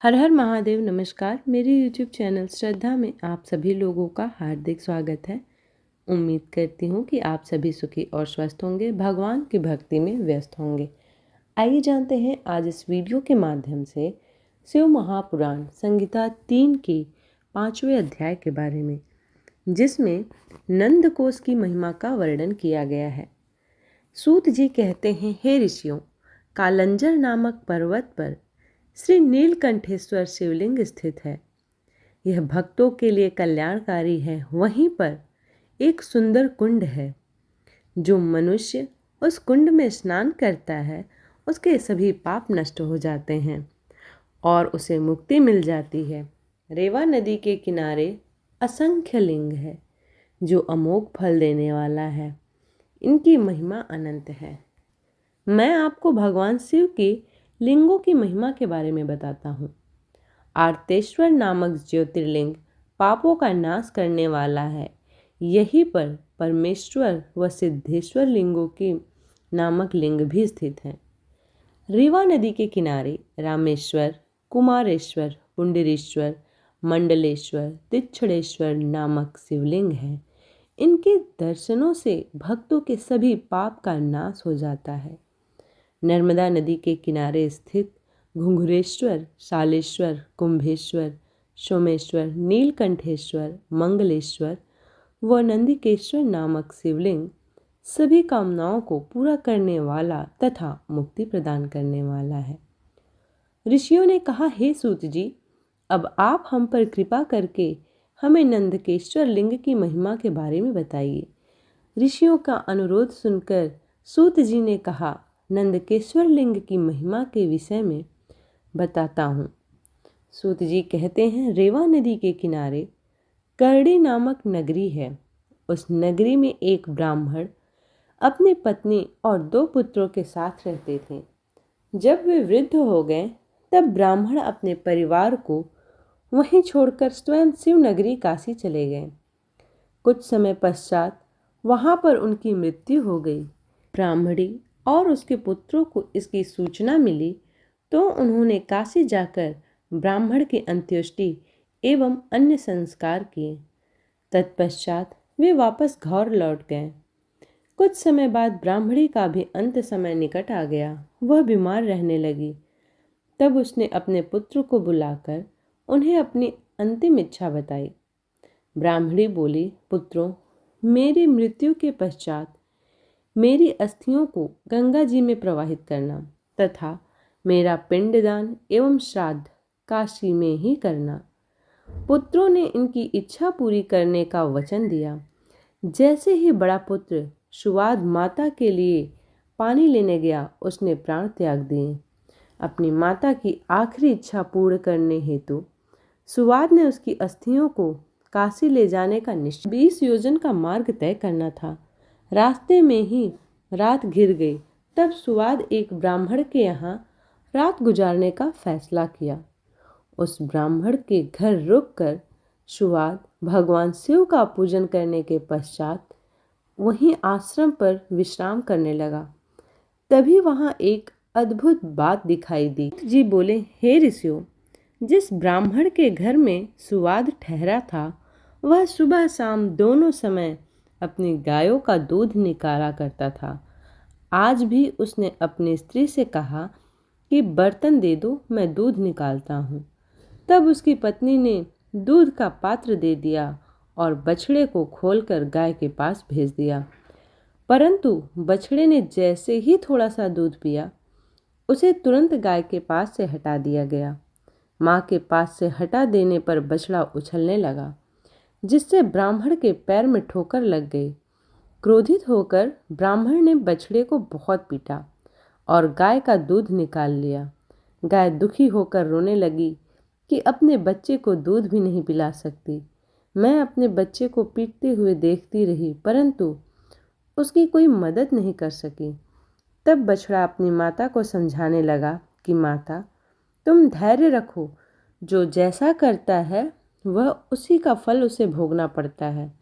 हर हर महादेव। नमस्कार। मेरे YouTube channel श्रद्धा में आप सभी लोगों का हार्दिक स्वागत है। उम्मीद करती हूँ कि आप सभी सुखी और स्वस्थ होंगे, भगवान की भक्ति में व्यस्त होंगे। आइए जानते हैं आज इस वीडियो के माध्यम से शिव महापुराण संहिता 3 के 5वें अध्याय के बारे में, जिसमें नंदकोश की महिमा का वर्णन किया गया है। सूत जी कहते हैं, हे ऋषियों, कालंजर नामक पर्वत पर श्री नीलकंठेश्वर शिवलिंग स्थित है। यह भक्तों के लिए कल्याणकारी है। वहीं पर एक सुंदर कुंड है। जो मनुष्य उस कुंड में स्नान करता है उसके सभी पाप नष्ट हो जाते हैं और उसे मुक्ति मिल जाती है। रेवा नदी के किनारे असंख्य लिंग है जो अमोघ फल देने वाला है। इनकी महिमा अनंत है। मैं आपको भगवान शिव की लिंगों की महिमा के बारे में बताता हूँ। आर्तेश्वर नामक ज्योतिर्लिंग पापों का नाश करने वाला है। यहीं पर परमेश्वर व सिद्धेश्वर लिंगों की नामक लिंग भी स्थित हैं। रीवा नदी के किनारे रामेश्वर, कुमारेश्वर, पुंडरीश्वर, मंडलेश्वर, तिच्छड़ेश्वर नामक शिवलिंग है। इनके दर्शनों से भक्तों के सभी पाप का नाश हो जाता है। नर्मदा नदी के किनारे स्थित घुंघरेश्वर, शालेश्वर, कुंभेश्वर, सोमेश्वर, नीलकंठेश्वर, मंगलेश्वर व नंदिकेश्वर नामक शिवलिंग सभी कामनाओं को पूरा करने वाला तथा मुक्ति प्रदान करने वाला है। ऋषियों ने कहा, हे सूत जी, अब आप हम पर कृपा करके हमें नंदकेश्वर लिंग की महिमा के बारे में बताइए। ऋषियों का अनुरोध सुनकर सूत जी ने कहा, नंदकेश्वर लिंग की महिमा के विषय में बताता हूँ। सूत जी कहते हैं, रेवा नदी के किनारे करड़ी नामक नगरी है। उस नगरी में एक ब्राह्मण अपनी पत्नी और 2 पुत्रों के साथ रहते थे। जब वे वृद्ध हो गए तब ब्राह्मण अपने परिवार को वहीं छोड़कर स्वयं शिव नगरी काशी चले गए। कुछ समय पश्चात वहाँ पर उनकी मृत्यु हो गई। ब्राह्मणी और उसके पुत्रों को इसकी सूचना मिली तो उन्होंने काशी जाकर ब्राह्मण की अंत्येष्टि एवं अन्य संस्कार किए। तत्पश्चात वे वापस घर लौट गए। कुछ समय बाद ब्राह्मणी का भी अंत समय निकट आ गया। वह बीमार रहने लगी। तब उसने अपने पुत्र को बुलाकर उन्हें अपनी अंतिम इच्छा बताई। ब्राह्मणी बोली, पुत्रों, मेरी मृत्यु के पश्चात मेरी अस्थियों को गंगा जी में प्रवाहित करना तथा मेरा पिंडदान एवं श्राद्ध काशी में ही करना। पुत्रों ने इनकी इच्छा पूरी करने का वचन दिया। जैसे ही बड़ा पुत्र सुवाद माता के लिए पानी लेने गया, उसने प्राण त्याग दिए। अपनी माता की आखिरी इच्छा पूर्ण करने हेतु सुवाद ने उसकी अस्थियों को काशी ले जाने का निश्चय। 20 योजन का मार्ग तय करना था। रास्ते में ही रात घिर गई। तब सुवाद एक ब्राह्मण के यहाँ रात गुजारने का फैसला किया। उस ब्राह्मण के घर रुककर सुवाद भगवान शिव का पूजन करने के पश्चात वहीं आश्रम पर विश्राम करने लगा। तभी वहाँ एक अद्भुत बात दिखाई दी। जी बोले, हे ऋषियों, जिस ब्राह्मण के घर में सुवाद ठहरा था वह सुबह शाम दोनों समय अपनी गायों का दूध निकाला करता था। आज भी उसने अपनी स्त्री से कहा कि बर्तन दे दो, मैं दूध निकालता हूँ। तब उसकी पत्नी ने दूध का पात्र दे दिया और बछड़े को खोलकर गाय के पास भेज दिया। परंतु बछड़े ने जैसे ही थोड़ा सा दूध पिया, उसे तुरंत गाय के पास से हटा दिया गया। माँ के पास से हटा देने पर बछड़ा उछलने लगा, जिससे ब्राह्मण के पैर में ठोकर लग गई। क्रोधित होकर ब्राह्मण ने बछड़े को बहुत पीटा और गाय का दूध निकाल लिया। गाय दुखी होकर रोने लगी कि अपने बच्चे को दूध भी नहीं पिला सकती। मैं अपने बच्चे को पीटते हुए देखती रही, परंतु उसकी कोई मदद नहीं कर सकी। तब बछड़ा अपनी माता को समझाने लगा कि माता, तुम धैर्य रखो। जो जैसा करता है वह उसी का फल उसे भोगना पड़ता है।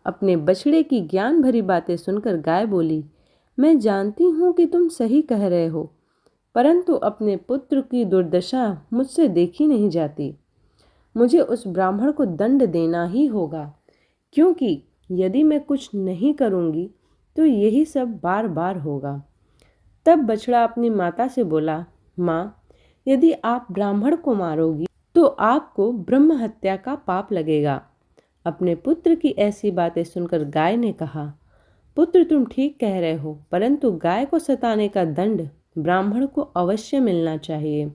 अपने बछड़े की ज्ञान भरी बातें सुनकर गाय बोली, मैं जानती हूँ कि तुम सही कह रहे हो, परंतु अपने पुत्र की दुर्दशा मुझसे देखी नहीं जाती। मुझे उस ब्राह्मण को दंड देना ही होगा, क्योंकि यदि मैं कुछ नहीं करूँगी तो यही सब बार बार होगा। तब बछड़ा अपनी माता से बोला, माँ, यदि आप ब्राह्मण को मारोगी तो आपको ब्रह्म हत्या का पाप लगेगा। अपने पुत्र की ऐसी बातें सुनकर गाय ने कहा, पुत्र, तुम ठीक कह रहे हो, परंतु गाय को सताने का दंड ब्राह्मण को अवश्य मिलना चाहिए।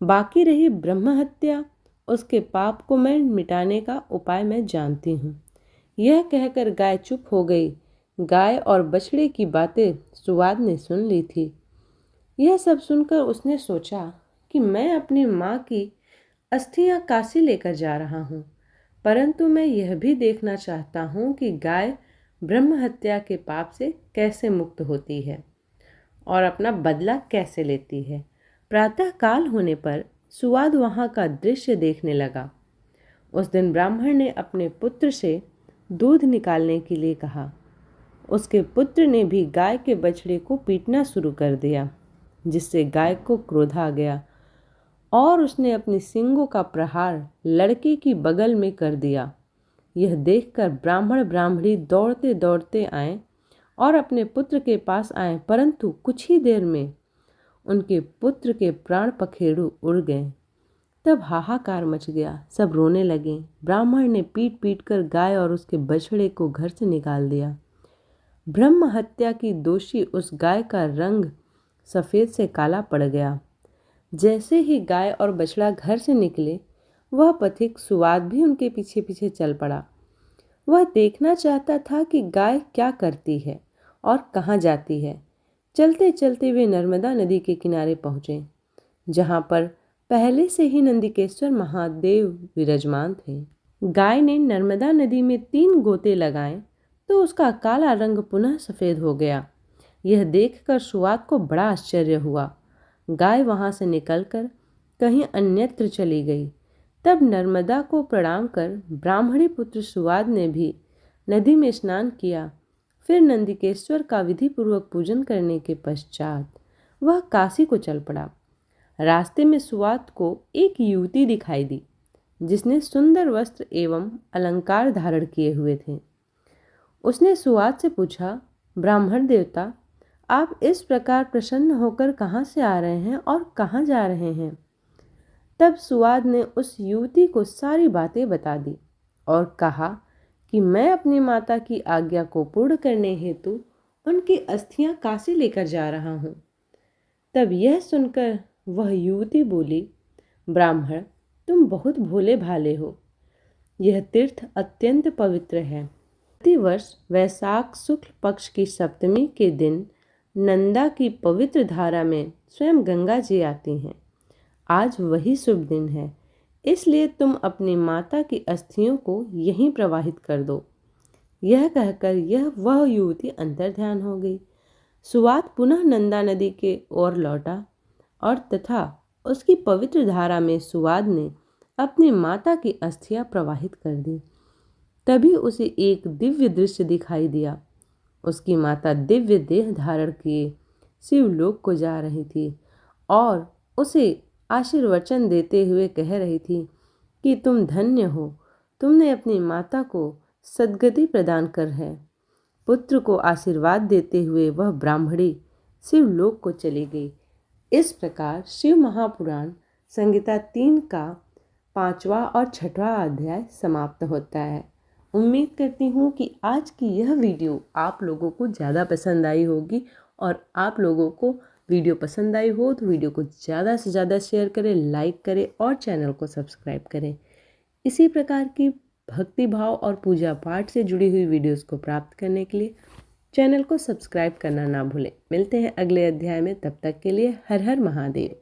बाकी रही ब्रह्म हत्या, उसके पाप को मैं मिटाने का उपाय मैं जानती हूँ। यह कहकर गाय चुप हो गई। गाय और बछड़े की बातें सुवाद ने सुन ली थी। यह सब सुनकर उसने सोचा कि मैं अपनी माँ की अस्थियां काशी लेकर जा रहा हूँ, परंतु मैं यह भी देखना चाहता हूँ कि गाय ब्रह्म हत्या के पाप से कैसे मुक्त होती है और अपना बदला कैसे लेती है। प्रातः काल होने पर सुवाद वहाँ का दृश्य देखने लगा। उस दिन ब्राह्मण ने अपने पुत्र से दूध निकालने के लिए कहा। उसके पुत्र ने भी गाय के बछड़े को पीटना शुरू कर दिया, जिससे गाय को क्रोध आ गया और उसने अपनी सींगों का प्रहार लड़के की बगल में कर दिया। यह देखकर ब्राह्मण ब्राह्मणी दौड़ते दौड़ते आए और अपने पुत्र के पास आए, परंतु कुछ ही देर में उनके पुत्र के प्राण पखेरु उड़ गए। तब हाहाकार मच गया, सब रोने लगे। ब्राह्मण ने पीट पीट कर गाय और उसके बछड़े को घर से निकाल दिया। ब्रह्म हत्या की दोषी उस गाय का रंग सफ़ेद से काला पड़ गया। जैसे ही गाय और बछड़ा घर से निकले, वह पथिक सुवाद भी उनके पीछे पीछे चल पड़ा। वह देखना चाहता था कि गाय क्या करती है और कहाँ जाती है। चलते चलते वे नर्मदा नदी के किनारे पहुँचे, जहाँ पर पहले से ही नंदिकेश्वर महादेव विराजमान थे। गाय ने नर्मदा नदी में 3 गोते लगाए तो उसका काला रंग पुनः सफ़ेद हो गया। यह देखकर सुवाद को बड़ा आश्चर्य हुआ। गाय वहाँ से निकलकर कहीं अन्यत्र चली गई। तब नर्मदा को प्रणाम कर ब्राह्मणी पुत्र सुवाद ने भी नदी में स्नान किया। फिर नंदिकेश्वर का विधिपूर्वक पूजन करने के पश्चात वह काशी को चल पड़ा। रास्ते में सुवाद को एक युवती दिखाई दी, जिसने सुंदर वस्त्र एवं अलंकार धारण किए हुए थे। उसने सुवाद से पूछा, ब्राह्मण देवता, आप इस प्रकार प्रसन्न होकर कहाँ से आ रहे हैं और कहाँ जा रहे हैं? तब सुवाद ने उस युवती को सारी बातें बता दी और कहा कि मैं अपनी माता की आज्ञा को पूर्ण करने हेतु उनकी अस्थियां काशी लेकर जा रहा हूँ। तब यह सुनकर वह युवती बोली, ब्राह्मण, तुम बहुत भोले भाले हो। यह तीर्थ अत्यंत पवित्र है। प्रतिवर्ष वैशाख शुक्ल पक्ष की सप्तमी के दिन नंदा की पवित्र धारा में स्वयं गंगा जी आती हैं। आज वही शुभ दिन है, इसलिए तुम अपनी माता की अस्थियों को यहीं प्रवाहित कर दो। यह कहकर वह युवती अंतर्ध्यान हो गई। सुवाद पुनः नंदा नदी के ओर लौटा और तथा उसकी पवित्र धारा में सुवाद ने अपनी माता की अस्थियां प्रवाहित कर दी। तभी उसे एक दिव्य दृश्य दिखाई दिया। उसकी माता दिव्य देह धारण किए शिवलोक को जा रही थी और उसे आशीर्वचन देते हुए कह रही थी कि तुम धन्य हो, तुमने अपनी माता को सद्गति प्रदान कर है। पुत्र को आशीर्वाद देते हुए वह ब्राह्मणी शिवलोक को चली गई। इस प्रकार शिव महापुराण संहिता 3 का 5वां और 6वां अध्याय समाप्त होता है। उम्मीद करती हूँ कि आज की यह वीडियो आप लोगों को ज़्यादा पसंद आई होगी और आप लोगों को वीडियो पसंद आई हो तो वीडियो को ज़्यादा से ज़्यादा शेयर करें, लाइक करें और चैनल को सब्सक्राइब करें। इसी प्रकार की भक्ति भाव और पूजा पाठ से जुड़ी हुई वीडियोस को प्राप्त करने के लिए चैनल को सब्सक्राइब करना ना भूलें। मिलते हैं अगले अध्याय में, तब तक के लिए हर हर महादेव।